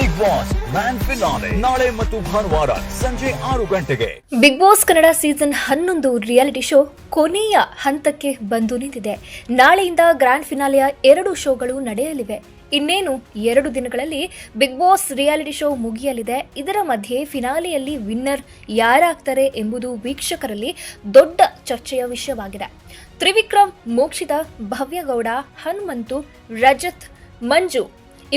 Big boss grand finale ನಾಳೆ ಮತ್ತು ಭಾನುವಾರ ಸಂಜೆ 6 ಗಂಟೆಗೆ. Big boss Kannada season 11 reality show ಕೊನೆಯ ಹಂತಕ್ಕೆ ಬಂದು ನಿಂತಿದೆ. ನಾಳೆಯಿಂದ ಗ್ರ್ಯಾಂಡ್ ಫಿನಾಲೆಯ 2 ಶೋಗಳು ನಡೆಯಲಿವೆ. ಇನ್ನೇನು 2 ದಿನಗಳಲ್ಲಿ ಬಿಗ್ ಬಾಸ್ ರಿಯಾಲಿಟಿ ಶೋ ಮುಗಿಯಲಿದೆ. ಇದರ ಮಧ್ಯೆ ಫಿನಾಲೆಯಲ್ಲಿ ವಿನ್ನರ್ ಯಾರಾಗ್ತಾರೆ ಎಂಬುದು ವೀಕ್ಷಕರಲ್ಲಿ ದೊಡ್ಡ ಚರ್ಚೆಯ ವಿಷಯವಾಗಿದೆ. ತ್ರಿವಿಕ್ರಮ್, ಮೋಕ್ಷಿತಾ, ಭವ್ಯಗೌಡ, ಹನುಮಂತು, ರಜತ್, ಮಂಜು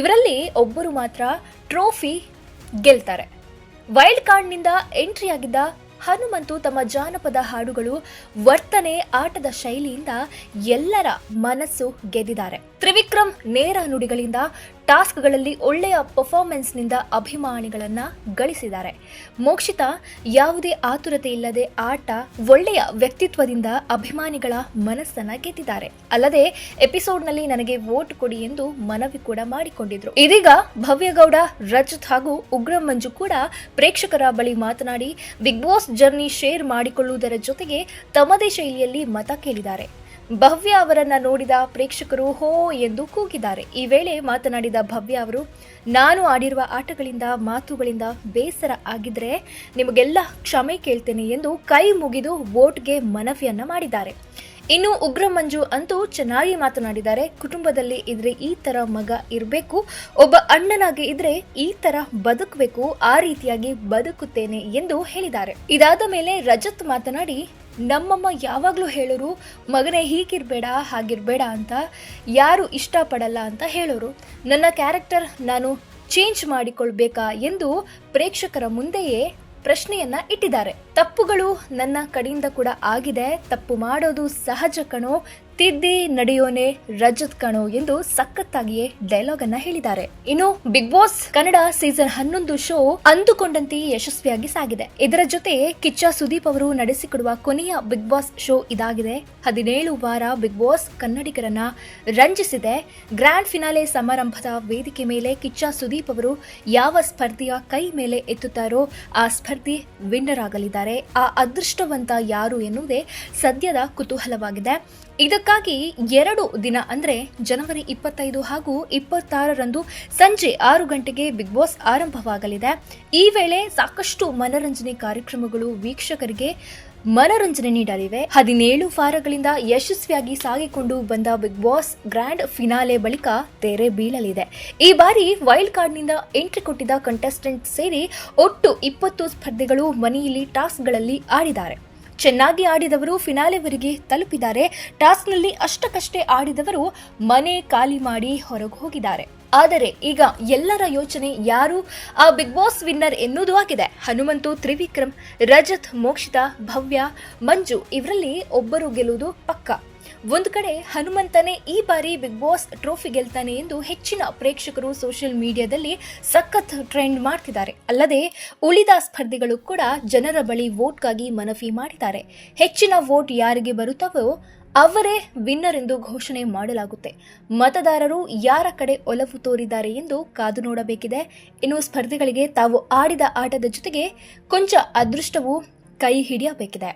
ಇವರಲ್ಲಿ ಒಬ್ಬರು ಮಾತ್ರ ಟ್ರೋಫಿ ಗೆಲ್ತಾರೆ. ವೈಲ್ಡ್ ಕಾರ್ಡ್ನಿಂದ ಎಂಟ್ರಿಯಾಗಿದ್ದ ಹನುಮಂತು ತಮ್ಮ ಜಾನಪದ ಹಾಡುಗಳು, ವರ್ತನೆ, ಆಟದ ಶೈಲಿಯಿಂದ ಎಲ್ಲರ ಮನಸ್ಸು ಗೆದ್ದಿದ್ದಾರೆ. ತ್ರಿವಿಕ್ರಮ್ ನೇರ ನುಡಿಗಳಿಂದ, ಟಾಸ್ಕ್ಗಳಲ್ಲಿ ಒಳ್ಳೆಯ ಪರ್ಫಾರ್ಮೆನ್ಸ್ನಿಂದ ಅಭಿಮಾನಿಗಳನ್ನ ಗಳಿಸಿದ್ದಾರೆ. ಮೋಕ್ಷಿತಾ ಯಾವುದೇ ಆತುರತೆ ಇಲ್ಲದೆ ಆಟ, ಒಳ್ಳೆಯ ವ್ಯಕ್ತಿತ್ವದಿಂದ ಅಭಿಮಾನಿಗಳ ಮನಸ್ಸನ್ನ ಗೆದ್ದಿದ್ದಾರೆ. ಅಲ್ಲದೆ ಎಪಿಸೋಡ್ನಲ್ಲಿ ನನಗೆ ವೋಟ್ ಕೊಡಿ ಎಂದು ಮನವಿ ಕೂಡ ಮಾಡಿಕೊಂಡಿದ್ರು. ಇದೀಗ ಭವ್ಯಗೌಡ, ರಜತ್ ಹಾಗೂ ಉಗ್ರಂ ಮಂಜು ಕೂಡ ಪ್ರೇಕ್ಷಕರ ಬಳಿ ಮಾತನಾಡಿ ಬಿಗ್ ಬಾಸ್ ಜರ್ನಿ ಶೇರ್ ಮಾಡಿಕೊಳ್ಳುವುದರ ಜೊತೆಗೆ ತಮ್ಮದೇ ಶೈಲಿಯಲ್ಲಿ ಮತ ಕೇಳಿದ್ದಾರೆ. ಭವ್ಯ ಅವರನ್ನ ನೋಡಿದ ಪ್ರೇಕ್ಷಕರು ಹೋ ಎಂದು ಕೂಗಿದ್ದಾರೆ. ಈ ವೇಳೆ ಮಾತನಾಡಿದ ಭವ್ಯ ಅವರು, ನಾನು ಆಡಿರುವ ಆಟಗಳಿಂದ, ಮಾತುಗಳಿಂದ ಬೇಸರ ಆಗಿದ್ರೆ ನಿಮಗೆಲ್ಲ ಕ್ಷಮೆ ಕೇಳ್ತೇನೆ ಎಂದು ಕೈ ಮುಗಿದು ವೋಟ್ಗೆ ಮನವಿಯನ್ನ ಮಾಡಿದ್ದಾರೆ. ಇನ್ನು ಉಗ್ರಂ ಮಂಜು ಅಂತೂ ಚೆನ್ನಾಗಿ ಮಾತನಾಡಿದ್ದಾರೆ. ಕುಟುಂಬದಲ್ಲಿ ಇದ್ರೆ ಈ ತರ ಮಗ ಇರಬೇಕು, ಒಬ್ಬ ಅಣ್ಣನಾಗಿ ಇದ್ರೆ ಈ ತರ ಬದುಕಬೇಕು, ಆ ರೀತಿಯಾಗಿ ಬದುಕುತ್ತೇನೆ ಎಂದು ಹೇಳಿದ್ದಾರೆ. ಇದಾದ ಮೇಲೆ ರಜತ್ ಮಾತನಾಡಿ, ನಮ್ಮಮ್ಮ ಯಾವಾಗ್ಲೂ ಹೇಳೋರು, ಮಗನೇ ಹೀಗಿರ್ಬೇಡ ಹಾಗಿರ್ಬೇಡ ಅಂತ, ಯಾರು ಇಷ್ಟಪಡಲ್ಲ ಅಂತ ಹೇಳೋರು. ನನ್ನ ಕ್ಯಾರೆಕ್ಟರ್ ನಾನು ಚೇಂಜ್ ಮಾಡಿಕೊಳ್ಬೇಕಾ ಎಂದು ಪ್ರೇಕ್ಷಕರ ಮುಂದೆಯೇ ಪ್ರಶ್ನೆಯನ್ನ ಇಟ್ಟಿದ್ದಾರೆ. ತಪ್ಪುಗಳು ನನ್ನ ಕಡೆಯಿಂದ ಕೂಡ ಆಗಿದೆ, ತಪ್ಪು ಮಾಡೋದು ಸಹಜ ಕಣೋ, ತಿದ್ದಿ ನಡೆಯೋನೆ ರಜತ್ ಕಣೋ ಎಂದು ಸಖತ್ತಾಗಿಯೇ ಡೈಲಾಗ್ ಅನ್ನ ಹೇಳಿದ್ದಾರೆ. ಇನ್ನು big boss Kannada season 11 show ಅಂದುಕೊಂಡಂತೆ ಯಶಸ್ವಿಯಾಗಿ ಸಾಗಿದೆ. ಇದರ ಜೊತೆ ಕಿಚ್ಚ ಸುದೀಪ್ ಅವರು ನಡೆಸಿಕೊಡುವ ಕೊನೆಯ ಬಿಗ್ ಬಾಸ್ ಶೋ ಇದಾಗಿದೆ. 17 ವಾರ ಬಿಗ್ ಬಾಸ್ ಕನ್ನಡಿಗರನ್ನ ರಂಜಿಸಿದೆ. ಗ್ರ್ಯಾಂಡ್ ಫಿನಾಲೆ ಸಮಾರಂಭದ ವೇದಿಕೆ ಮೇಲೆ ಕಿಚ್ಚ ಸುದೀಪ್ ಅವರು ಯಾವ ಸ್ಪರ್ಧಿಯ ಕೈ ಮೇಲೆ ಎತ್ತುತ್ತಾರೋ ಆ ಸ್ಪರ್ಧಿ ವಿನ್ನರ್ ಆಗಲಿದ್ದಾರೆ. ಆ ಅದೃಷ್ಟವಂತ ಯಾರು ಎನ್ನುವುದೇ ಸದ್ಯದ ಕುತೂಹಲವಾಗಿದೆ. ಇದಕ್ಕಾಗಿ 2 ದಿನ ಅಂದ್ರೆ ಜನವರಿ 25 ಹಾಗೂ 26ರಂದು ಸಂಜೆ 6 ಗಂಟೆಗೆ ಬಿಗ್ ಬಾಸ್ ಆರಂಭವಾಗಲಿದೆ. ಈ ವೇಳೆ ಸಾಕಷ್ಟು ಮನರಂಜನೆ ಕಾರ್ಯಕ್ರಮಗಳು ವೀಕ್ಷಕರಿಗೆ ಮನರಂಜನೆ ನೀಡಲಿವೆ. 17 ವಾರಗಳಿಂದ ಯಶಸ್ವಿಯಾಗಿ ಸಾಗಿಕೊಂಡು ಬಂದ ಬಿಗ್ ಬಾಸ್ ಗ್ರ್ಯಾಂಡ್ ಫಿನಾಲೆ ಬಳಿಕ ತೆರೆ ಬೀಳಲಿದೆ. ಈ ಬಾರಿ ವೈಲ್ಡ್ ಕಾರ್ಡ್ನಿಂದ ಎಂಟ್ರಿ ಕೊಟ್ಟಿದ್ದ ಕಂಟೆಸ್ಟೆಂಟ್ ಸೇರಿ ಒಟ್ಟು 20 ಸ್ಪರ್ಧಿಗಳು ಮನೆಯಲ್ಲಿ ಟಾಸ್ಕ್ಗಳಲ್ಲಿ ಆಡಿದ್ದಾರೆ. ಚೆನ್ನಾಗಿ ಆಡಿದವರು ಫಿನಾಲೆವರೆಗೆ ತಲುಪಿದ್ದಾರೆ. ಟಾಸ್ಕ್ನಲ್ಲಿ ಅಷ್ಟಕ್ಕಷ್ಟೇ ಆಡಿದವರು ಮನೆ ಖಾಲಿ ಮಾಡಿ ಹೊರಗೆ ಹೋಗಿದ್ದಾರೆ. ಆದರೆ ಈಗ ಎಲ್ಲರ ಯೋಚನೆ ಯಾರು ಆ ಬಿಗ್ ಬಾಸ್ ವಿನ್ನರ್ ಎನ್ನುವುದು ಆಗಿದೆ. ಹನುಮಂತು, ತ್ರಿವಿಕ್ರಮ್, ರಜತ್, ಮೋಕ್ಷಿತಾ, ಭವ್ಯ, ಮಂಜು ಇವರಲ್ಲಿ ಒಬ್ಬರು ಗೆಲ್ಲುವುದು ಪಕ್ಕಾ. ಒಂದು ಕಡೆ ಹನುಮಂತನೇ ಈ ಬಾರಿ ಬಿಗ್ ಬಾಸ್ ಟ್ರೋಫಿ ಗೆಲ್ತಾನೆ ಎಂದು ಹೆಚ್ಚಿನ ಪ್ರೇಕ್ಷಕರು ಸೋಷಿಯಲ್ ಮೀಡಿಯಾದಲ್ಲಿ ಸಖತ್ ಟ್ರೆಂಡ್ ಮಾಡ್ತಿದ್ದಾರೆ. ಅಲ್ಲದೆ ಉಳಿದ ಸ್ಪರ್ಧಿಗಳು ಕೂಡ ಜನರ ಬಳಿ ವೋಟ್ಗಾಗಿ ಮನವಿ ಮಾಡಿದ್ದಾರೆ. ಹೆಚ್ಚಿನ ವೋಟ್ ಯಾರಿಗೆ ಬರುತ್ತವೋ ಅವರೇ ವಿನ್ನರ್ ಎಂದು ಘೋಷಣೆ ಮಾಡಲಾಗುತ್ತೆ. ಮತದಾರರು ಯಾರ ಕಡೆ ಒಲವು ತೋರಿದ್ದಾರೆ ಎಂದು ಕಾದು ನೋಡಬೇಕಿದೆ. ಇನ್ನು ಸ್ಪರ್ಧಿಗಳಿಗೆ ತಾವು ಆಡಿದ ಆಟದ ಜೊತೆಗೆ ಕೊಂಚ ಅದೃಷ್ಟವೂ ಕೈ ಹಿಡಿಯಬೇಕಿದೆ.